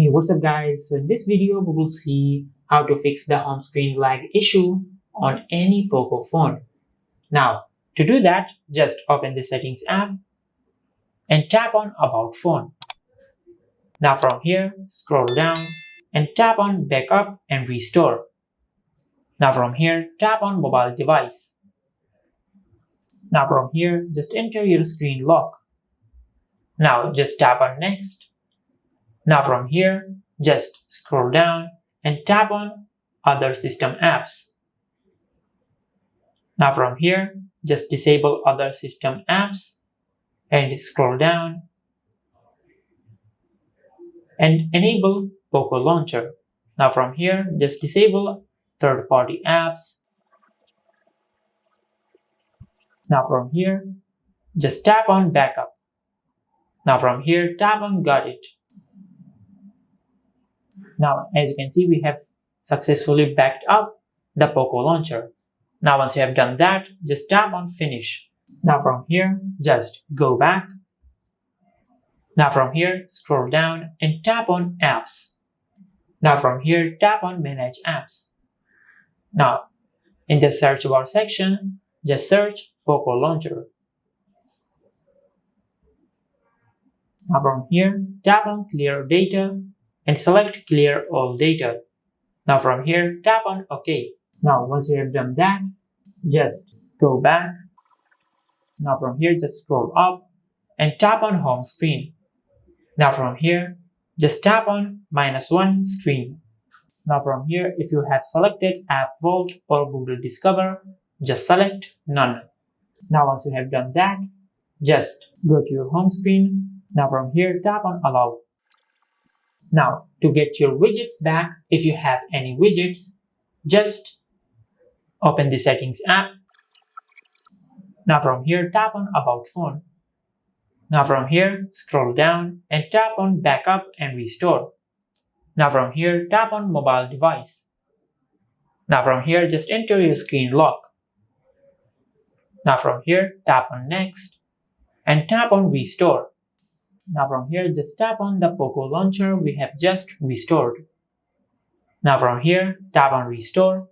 Hey, what's up guys? So in this video we will see how to fix the home screen lag issue on any Poco phone. Now to do that, just open the settings app and tap on about phone. Now from here scroll down and tap on backup and restore. Now from here tap on mobile device. Now from here just enter your screen lock. Now just tap on next. Now from here just scroll down and tap on other system apps. Now from here just disable other system apps and scroll down and enable Poco launcher. Now from here just disable third-party apps. Now from here just tap on backup. Now from here tap on got it. Now as you can see we have successfully backed up the Poco launcher. Now once you have done that, just tap on finish. Now from here just go back. Now from here scroll down and tap on apps. Now from here tap on manage apps. Now in the search bar section just search Poco launcher. Now from here tap on clear data and select clear all data. Now from here tap on OK. Now once you have done that, just go back. Now from here just scroll up and tap on home screen. Now from here just tap on -1 screen. Now from here if you have selected App Vault or Google Discover, just select none. Now once you have done that, just go to your home screen. Now from here tap on allow. Now to get your widgets back, if you have any widgets, just open the settings app. Now from here tap on about phone. Now from here scroll down and tap on backup and restore. Now from here tap on mobile device. Now from here just enter your screen lock. Now from here tap on next and tap on restore. Now from here just tap on the Poco launcher we have just restored. Now from here tap on restore.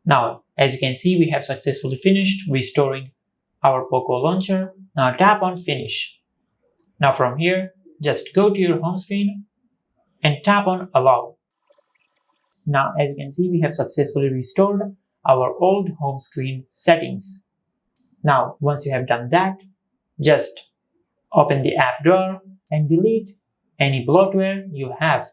Now as you can see we have successfully finished restoring our Poco launcher. Now tap on finish. Now from here just go to your home screen and tap on allow. Now as you can see we have successfully restored our old home screen settings. Now once you have done that, just open the app drawer and delete any bloatware you have.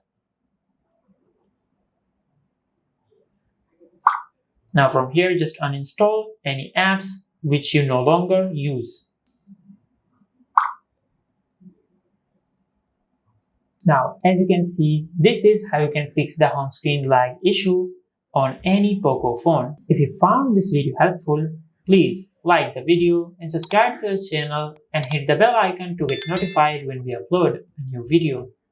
Now from here just uninstall any apps which you no longer use. Now as you can see, this is how you can fix the home screen lag issue on any Poco phone. If you found this video helpful, please like the video and subscribe to the channel and hit the bell icon to get notified when we upload a new video.